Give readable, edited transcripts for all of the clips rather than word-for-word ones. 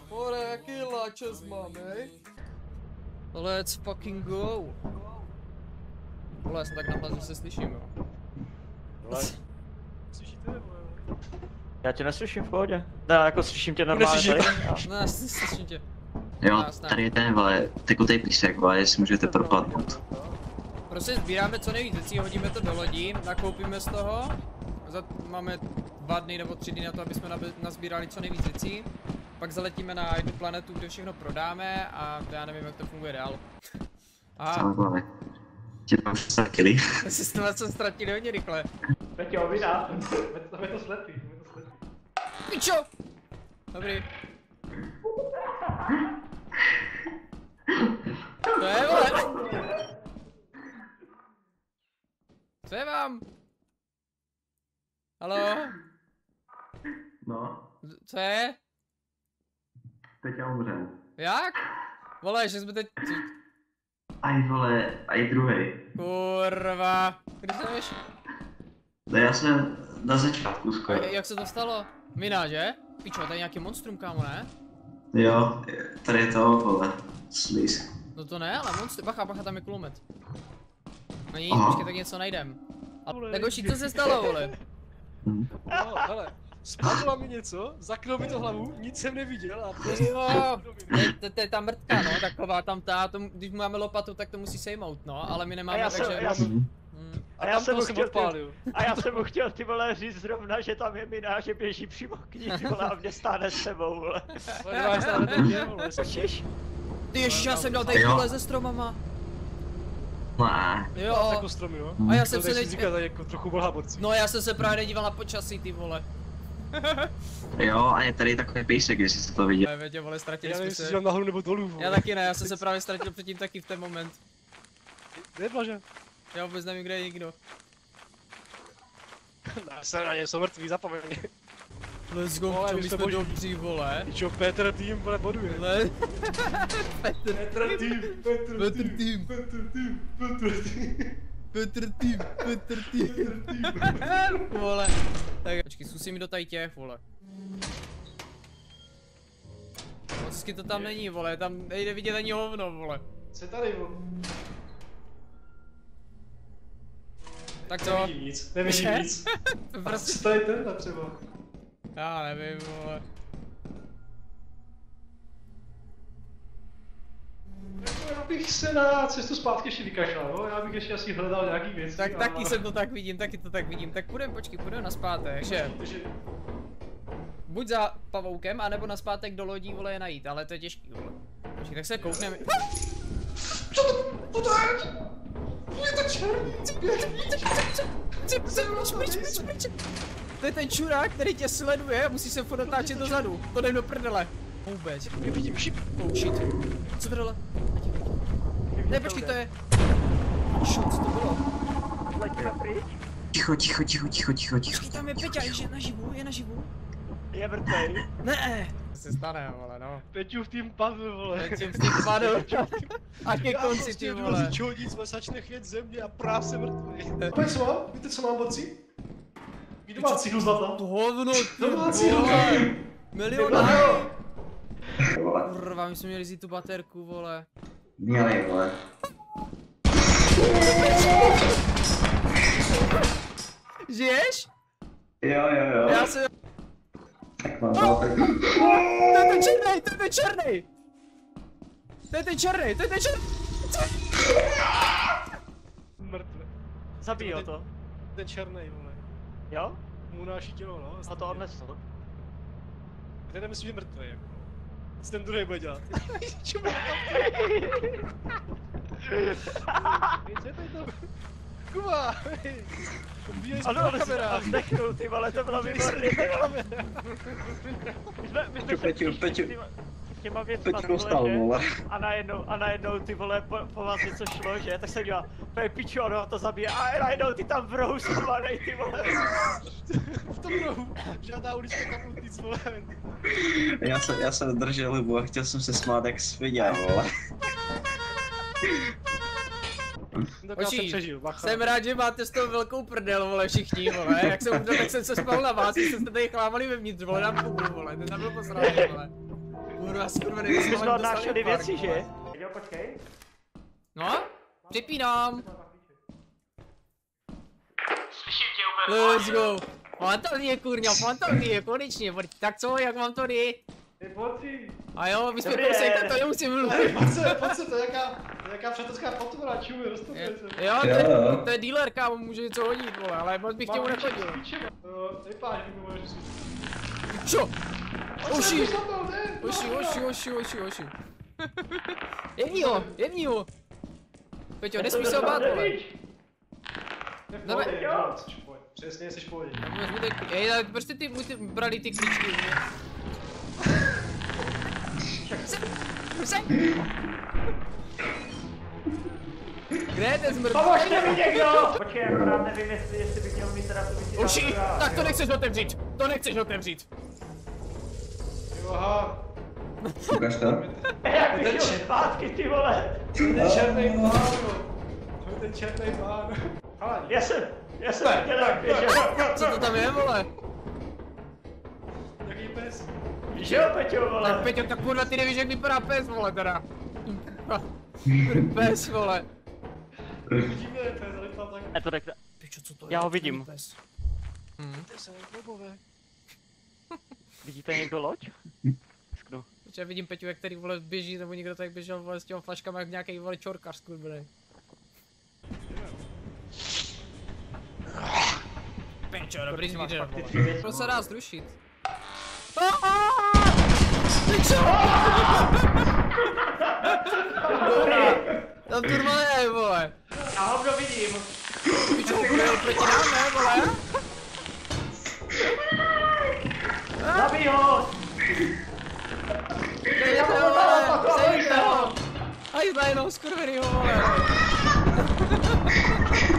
Vole, jaký láčes máme, let's fucking go. Vole, já jsem tak nahlas, že se slyším, jo. Slyšíte? Já tě neslyším v pohodě. Ne, jako slyším tě normálně tady. No, já slyším tě. Jo, tady je ten, vole, tekutej písek, vole, jestli můžete propadnout. Prostě sbíráme co nejvíc věcí, hodíme to do lodí, nakoupíme z toho. Máme 2 dny nebo 3 dny na to, aby jsme nazbírali co nejvíc věcí. Pak zaletíme na jednu planetu, kde všechno prodáme a já nevím, jak to funguje dál. Aha. Tě tam ztratili. Jsi s tom ztratili hodně rychle. Peťo, vydá, jsme to slepí, Pičo! Dobrý. To je, vole! Co je vám? Haló? No. Co je? Teď já umřem. Jak? Vole, že jsme teď... Aj vole, aj druhej. Kurva. Kde jsi? No já jsem na začátku skoro. Jak se to stalo? Mina, že? Pičo, tady je nějaký monstrum, kámo, ne? Jo, tady je to, vole, slíz. No to ne, ale monstrum, bacha, tam je kulomet. No nic, počkej, tak něco najdem. A tak hoši, co se stalo, vole? No, hele, spadlo mi něco, zakrylo mi to hlavu, nic jsem neviděl a prostě... Jo, to je ta mrtka, no, taková tam ta, když máme lopatu, tak to musí sejmout, no, ale my nemáme, takže... A já jsem mu chtěl ty vole říct zrovna, že tam je mina, že běží přímo k ní, ty vole, a mě stáhne s sebou, vole. Slyšíš? Ty ježiš, já jsem dal tady vole se stromama. Jo. Jako stromy, jo? A já jsem se jako trochu volháborcí. No já jsem se právě nedíval na počasí, ty vole. Jo, a je tady takový písek, jestli jste to viděl. Větě, vole, ztratili jsme se. Já nevím, se. jestli dělám nahoru nebo dolů, vole. Já taky ne, já jsem se právě ztratil předtím taky v ten moment. Kde je Blažen? Já vůbec nevím, kde je nikdo. Ne, jsem na ně, jsou mrtví, zapomeň. Let's go, my jsme dobří, vole. Čo, Petr tým, vole, boduje. Petr tým. Vole. Tak, počkej, zkusím mi do tady těch, vole. Mocky to tam není, vole, tam nejde vidět ani hovno, vole. Co je tady, vole? Tak co? Nevidím nic. Prostě... Co tady tenhle třeba? Já nevím, vole. Já bych se na cestu zpátky ještě vykašlal, no? Já bych ještě asi hledal nějaký věci. Tak taky jsem to tak vidím, taky to tak vidím. Tak půjdeme, počkej, půjdeme naspátek, že? Buď za pavoukem, anebo naspátek do lodí, vole, je najít, ale to je těžký, vole. Počkej, tak se koukneme. Co to je? Je to černý! To je ten čurák, který tě sleduje a musí se furt natáčet dozadu. To jdem do prdele. Vůbec. Nevidím šip. Oh shit. Co to dole? Ne, počkej, to je... Shit, co to bylo? Ticho. Počkej, tam je Peťa, je naživu. Je mrtvej. Ne. To se stane, vole, no. Peťu v tým padl, vole. Peťu v tým padl. A ke konci, ty vole. Čhodí, jsme začne chvět země a práv se mrtvej. Pojď co mám? Víte co mám, borci? Domácího zlata. To hovno, ty domácího vole. Milionáři. Kurva, my jsme měli vzít tu baterku, vole. Měli, vole. Žiješ? Jo. Já se... Tak mám to, tak... To je ten černej! To je ten černej! Mrtve. Zabij ho to. Ten černej, vole. Jo? Mu náší tělo, no. A to odnesl. Ten nemyslím, že mrtvej, jako. Co ten druhý bude dělat? Co bude Co je to? Kuba! Ano, vzdechnul, ty vole, to bylo výborný. Peťu. Těma věcma tohle, že? A najednou ty vole, po vás něco šlo, že? Tak jsem dělal, piču, ono to zabije, a najednou ty tam v rohu schovanej, ty vole. V tom rohu, žádná ulička kaputnic, vole. Já jsem držel hubu a chtěl jsem se smát jak svině, vole. tentokrát jsem Očí, přežil, bacha. jsem rád, že máte s tou velkou prdel, vole, všichni, vole. Jak jsem umřel, tak jsem se spal na vás, když jste tady chlámali vevnitř, vole, na Kubu, vole. Ten tam byl posraný, vole. Kurva, skurva, My jsme odnášeli věci, že? Jo, počkej. No, připínám. Slyším tě úplně. Let's go. Fantazie, kurňa, fantazie, konečně. Tak co, jak vám to jde? A jo, my jsme Dobrý kousek, den. tak to nemusím mluvit. Hej, pojď se, to je nějaká přátelská potvora, čumy, rozstupuje se. Jo, to je dealer, kámo, může něco hodit, vole, ale moc bych k němu nechodil. Vypáš, mi můžeš říct. Čo? Oši, Oši. oši. Jemni ho. Peťo, nesmí se obát, vole. Přesně, jsi v pohodě. Ej, ale proč ty brali ty klíčky u mě? Kde je ten zmrt? Pomožte mi někdo! Počkej, akorát nevím, jestli bych měl mít teda tu vysílání. Uši, tak to nechceš otevřít. To nechceš otevřít. Aha. Ukaž to. Jak bych šel zpátky, ty vole! Ten černý pán, ten černý pán. Já jsem viděl, jak běžel. Co to tam je, vole? Jaký pes? Víš jo, Peťo, vole? Tak Peťo, tak kurva, ty nevíš, jak vypadá pes, vole, teda. Pes, vole. Vidíme pes, ale to tak. Ne, to řekne. Pičo, co to je? Já ho vidím. Pes. To se neklubové. Vidíte někdo loď? Sknu. Protože já vidím Peťu, jak tady, vole, běží, nebo někdo tady běžel, vole, s těma flaškama, jak nějaký, vole, čorkař, skurvenej. Peťo, dobrý zvíře, vole. To se dá zrušit. Pičo! Tam turma je, vole. Já ho vidím. Pičo, bude proti nám, ne, vole? Zabij ho! Sejte ho, vole, sejte ho! Aj znajnou, skurvenýho, vole.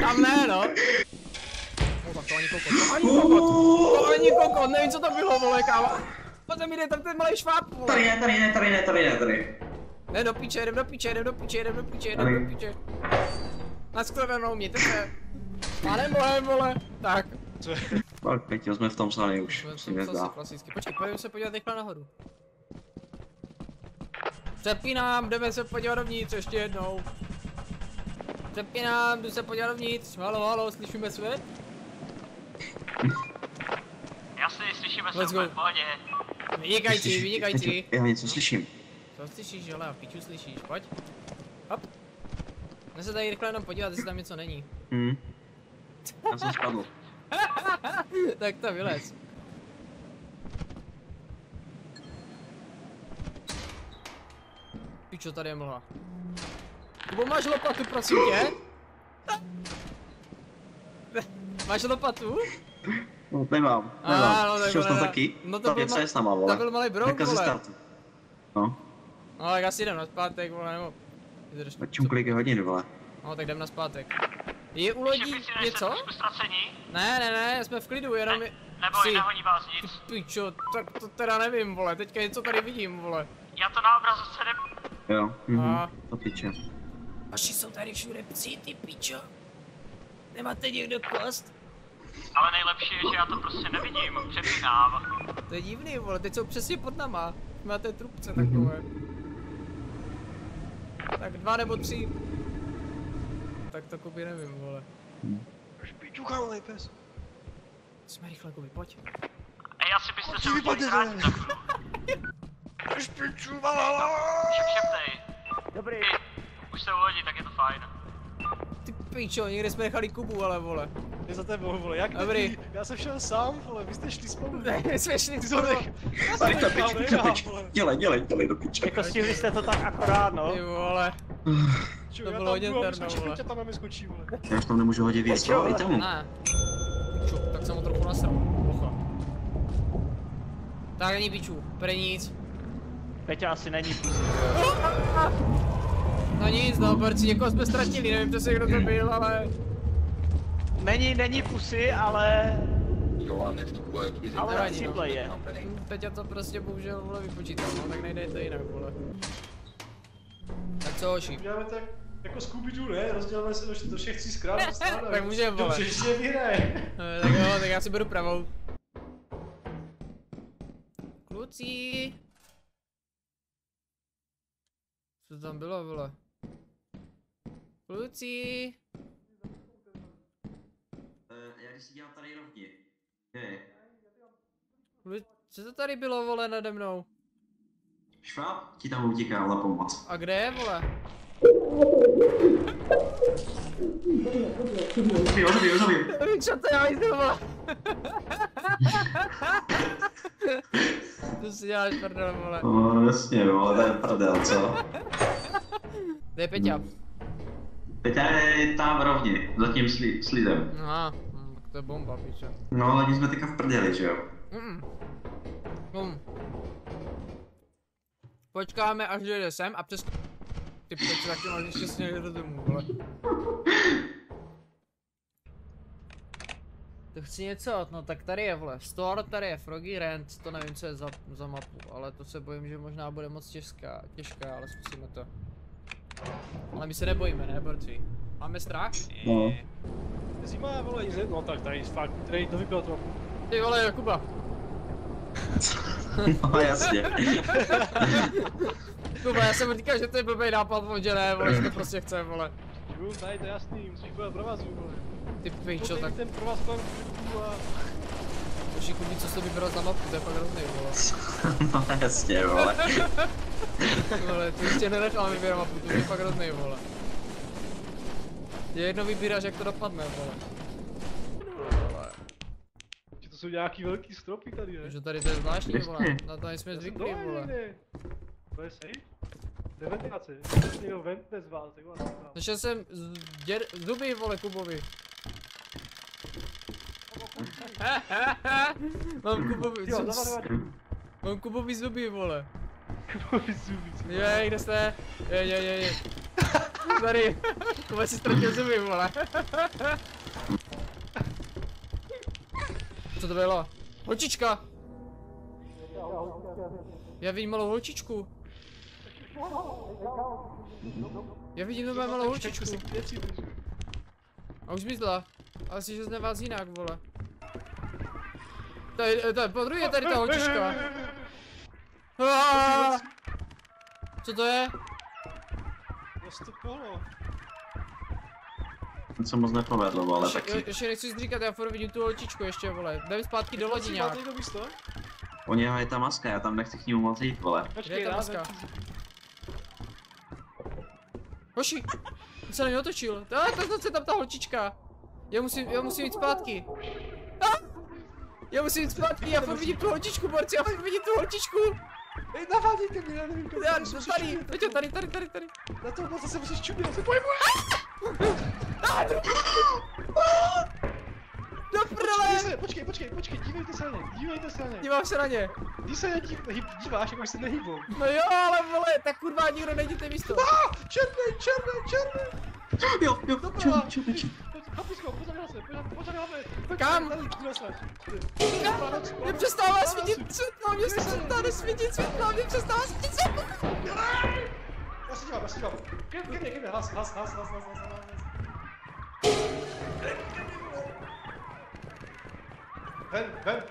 Tam ne, no. Tak to ani kokot, to ani kokot, nevím, co to bylo, vole, kámo. Pojďte mi jde, tam ten malej šváb, vole. Tady. Ne, do piče, jdem do piče. Naskledanou, mějte se. Pánem bohem, vole. Tak. Tak, Peťo, jsme v tom sále už, si nezdá. Klasicky. Počkej, pojďme se podívat rychle nahoru. Přepínám, jdeme se podívat dovnitř ještě jednou. Přepínám, jdu se podívat dovnitř. Halo, slyšíme svět? Jasně, slyšíme Let's se go. v pohodě. Vynikající. Peťo, já něco slyším. Co slyšíš, hele, a piču slyšíš, pojď. Hop. Jde se tady rychle jenom podívat, jestli tam něco není. Já jsem spadl. Tak to vylez. Pičo, tady je mlha. Kubo, máš lopatu, prosím tě? Máš lopatu? No, nemám. No, Šel jsem taky. No Jak se je s náma, vole. To byl malý brouk, Hnedka ze vole. startu. No, No, tak asi jdem na zpátek, vole, nebo... a čím kolik je hodin, vole. No, tak jdem na zpátek. Je u lodí něco? Ne, jsme v klidu, jenom je... Nebo Psi. nehoní vás nic. Pičo, tak to teda nevím, vole, teďka něco tady vidím, vole. Já to na obrazovce Jo, A- to piče. Vaši jsou tady všude psi, ty pičo. Nemáte někdo kost? Ale nejlepší je, že já to prostě nevidím, přepínám. To je divný, vole, teď jsou přesně pod náma. Máte trubce takové. Tak 2 nebo 3. Tak to Kubi nevím, vole. Špiču, kámo, pes. Jsme rychle, Kubi, pojď. Ej, asi byste se chtěli vrátit za chvíli. Špiču, Šeptej. Dobrý. Už jste u lodi, tak je to fajn. Ty pičo, někde jsme nechali Kubu, ale vole. Je za tebou, vole, jak Dobrý. ty? Já jsem šel sám, vole, vy jste šli spolu. Ne, my jsme šli Ty spolu. to nech... Tady to nechal, piče, nechal, piče. vole. Dělej do piče. Jako stihli jste to tak akorát, no. Ty vole. Ču, To já bylo tam hodně jdu a terno, vyskočí, vole. Peťa tam na mě skočí, vole. Já už tam nemůžu hodit víc, Peťo, i tomu. Ne. Piču, tak jsem ho trochu nasral. Pocha. Tak není piču, pre nic. Peťa asi není. No nic, no, borci, někoho jsme ztratili, nevím přesně kdo to byl, ale... Není pusy, ale... Ale Nevadí, cíple je. Peťa to prostě bohužel, vole, vypočítal, no, tak nejde to jinak, vole. Tak co, hoši? Uděláme tak, Jako Scooby-Doo, ne? Rozdělíme se do všech 3 stran. Tak můžeme, vole. Dobře, že vyhraje. Tak jo, tak já si beru pravou. Kluci. Co tam bylo, vole? Kluci. Já když si dělám tady rovně. Kde je? Co to tady bylo, vole, nade mnou? Šváb ti tam utíká na pomoc. A kde je, vole? Zabiju. Co to já jdu, vole? To si děláš prdel, vole. No jasně, vole, to je prdel, co? Kde je Peťa? Peťa je tam rovně, za tím slidem. Aha, tak to je bomba, piče. No ale my jsme teďka v prdeli, že jo? Počkáme, až dojde sem a přes... Ty piče, taky máš ještě sněh do domu, vole. To chci něco, no tak tady je, vole, Store, tady je Froggy Ranch, to nevím, co je za mapu, ale to se bojím, že možná bude moc těžká, ale zkusíme to. Ale my se nebojíme, ne, borci? Máme strach? No. Zima, vole, no tak tady fakt, tady to vypil trochu. Ty vole, Jakuba. No jasně. Kuba, já jsem říkal, že to je blbej nápad, že ne, vole, že to prostě chce, vole. Jo, tady to je jasný, musíš být provazu, vole. Ty pičo, tak... ten provaz kolem a... Boží Kubi, co jsi to vybral za mapu, to je fakt hrozný, vole. No jasně, vole. Vole, to ještě nenechal vybírat mapu, to je fakt hrozný, vole. Je jedno vybíráš, jak to dopadne, vole. To jsou nějaký velký stropy tady, ne? Že tady to je zvláštní, vole, na to nejsme zvyklí, vole. To je safe? To je ventilace, někdo vent nezval, tak vás. Našel jsem zuby, vole, Kubovi. Mám Kubovi zuby, vole. Kubovi zuby, co? Jej, kde jste? Jej. Tady, Kuba si ztratil zuby, vole. Co to bylo? Holčička! Já vidím malou holčičku. Já vidím nové malou holčičku. A už zmizla. Ale si, že z vás jinak, vole. Tady, podruhé je tady ta holčička. Co to je? To kolo. To se moc nepovedlo, ale taky. Ještě nechci říkat, já furt vidím tu holčičku ještě, vole. Jdem zpátky do lodi nějak. U něho je ta maska, já tam nechci k němu moc jít, vole. Kde je ta maska? Hoši! On se na mě otočil. To je tam ta holčička. Já musím jít zpátky. Já musím jít zpátky, já furt vidím tu holčičku, borci, já furt vidím tu holčičku. Ej, navádějte mě, já nevím, kam Tady. Na to se musíš čudit, já se pohybuji. Do prdele! Počkej, dívejte se na ně. Dívám se na ně. Když se na ně díváš, jako se nehýbou. No jo, ale vole, tak kurva nikdo nejděte místo. Černý. Jo, černý. Papisko, pozor na mě. Kam? Mě přestává svítit světlo, mě přestává svítit světlo. Já se dívám. Ke mně, hlas.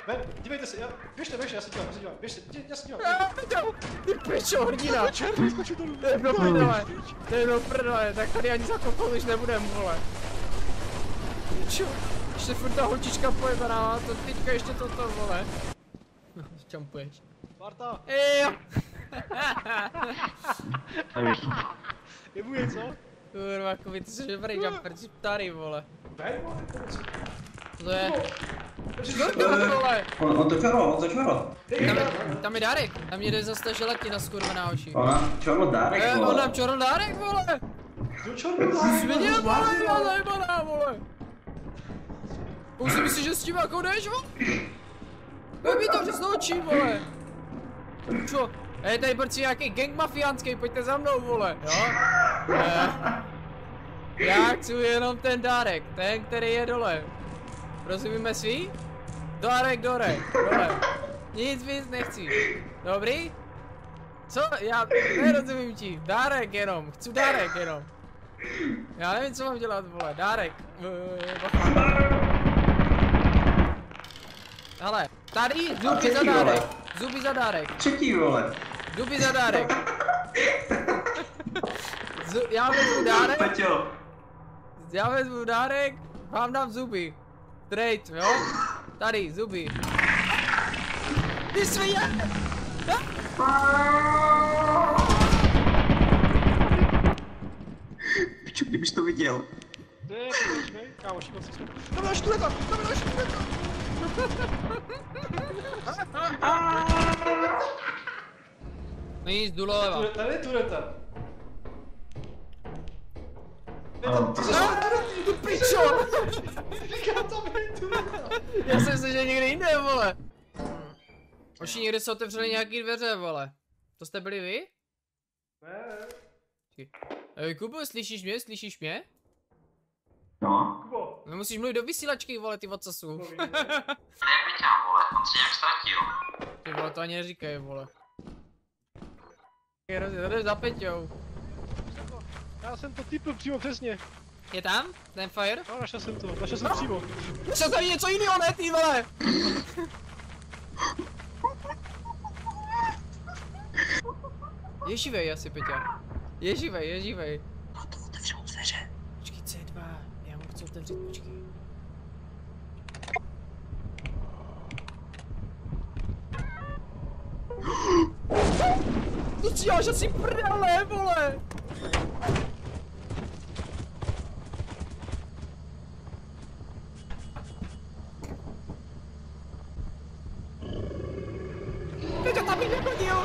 Ven, dívejte se, běžte, já se dívám, běžte, já se dívám. Ty pičo, hrdina. Černý, skočil dolů. To je do prdele, tak tady ani zakopnout už nebudem, vole. Pičo, ještě furt ta holčička pojebaná, to teďka ještě toto, vole. Čampuješ. Marta. Jo. Je mu něco? Kurva, Kubi, ty jsi dobrý jumper, jsi tady, vole. Co to je? Vole. On začal. Tam je dárek, tam jde zase ta želatina skurvená oči. Ona čorl dárek, vole. On nám čorl dárek, vole. Svině, vole, já zajebaná, vole. Musím si, že s tím jako jdeš, vole. Pojď mi to přes očí, vole. Čo? Tady borci nějaký gang mafiánský, pojďte za mnou, vole, jo? Já chci jenom ten dárek, ten, který je dole. Rozumíme si? Dárek dole. Nic víc nechci. Dobrý? Co? Já nerozumím ti. Dárek jenom, chci dárek jenom. Já nevím, co mám dělat, vole, dárek. Hele, tady, zuby za dárek. Zuby za dárek. Třetí, vole. Zuby za dárek. Já vezmu dárek. Peťo. Já vezmu dárek, vám dám zuby. Trade, jo? Tady, zuby. Ty svině! Piču, kdybys to viděl. Kámo, šikal si jsme. Tam dáš tuleta! Tam dáš tuleta! Nic, jdu doleva. Tady je tureta. Tu pičo! Říkám, tam je tureta. Já jsem si, že někde jinde, vole. Oši, někde se otevřely nějaký dveře, vole. To jste byli vy? Ne. Ej, Kubo, slyšíš mě? Slyšíš mě? No. Kubo. No musíš mluvit do vysílačky, vole, ty odsasu. Ne, Peťa, vole, on se nějak ztratil. Ty vole, to ani neříkej, vole. Jdeš za Peťou. Já jsem to typl přímo přesně. Je tam? Ten fire? No, našel jsem to, našel jsem přímo. Našel tady něco jiného, ne, ty vole! Je živej asi, Peťa. Je živej, je živej. No to otevřel dveře. Počkej, C2, já mu chci otevřít, počkej. To si děláš asi prdele, vole! Peťo, tam bych nechodil!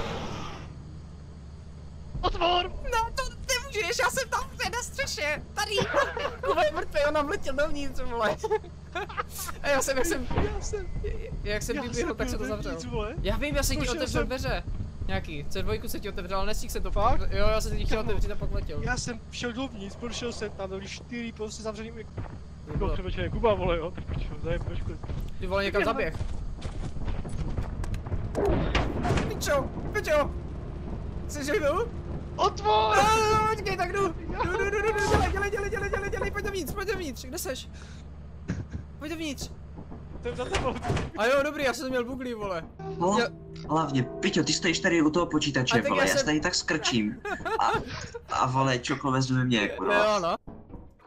Otvor! No to nemůžeš, já jsem tam na střeše, tady! Kuba je mrtvý, on nám letěl dovnitř, vole. A já jsem, jak jsem vyběhl, tak se to zavřel. Já vím, já jsem ti otevřel dveře. Nějaký, C2 se ti otevřel, ale nestihl se to. Fakt? Jo, já jsem ti chtěl otevřít a pak letěl. Já jsem šel dovnitř, prošel jsem tam, byli 4 prostě zavřený. Bylo. Převečeně, Kuba, vole, jo, tak počkej, zajem trošku. Ty vole, někam zaběh. Pičo, pičo! Jsi živil? Otvor! Počkej, tak jdu, dělej, pojď dovnitř, kde seš? Pojď dovnitř. Jsem za tebou. A jo, dobrý, já jsem měl buglí, vole. No, Já- hlavně, Piťo, ty stojíš tady u toho počítače, A tak vole, já já jsem- se tady tak skrčím. A vole, čokoliv vezme mě, Jo, kurva. no.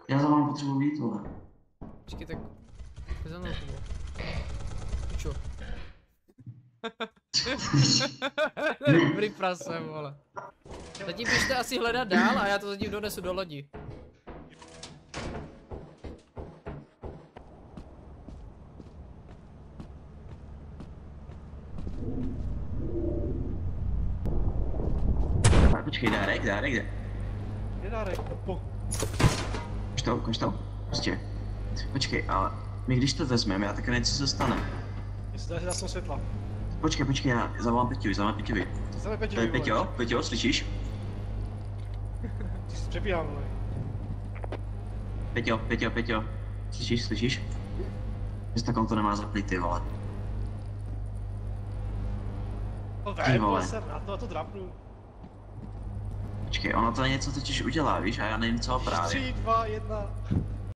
Já za vám potřebuji být, vole. Počkej, tak... Jde za mnou, Kubo. Pičo. Dobrý prase, vole. Zatím běžte asi hledat dál a já to zatím donesu do lodi. Počkej, dárek, jde. Je dárek, po. Ukaž to, prostě. Počkej, ale my když to vezmeme, já také něco se stane. Jestli dá jsem světla. Počkej, já zavolám Peťovi. To je To je Peťo, slyšíš? Ty se přepíhám, vole. Peťo, slyšíš? Jestli tak on to nemá zaplý, ty vole. No Ty vem, vole. vole, jsem na to drapnu. Počkej, ono to něco totiž udělá, víš, a já nevím co právě. 3, 2, 1.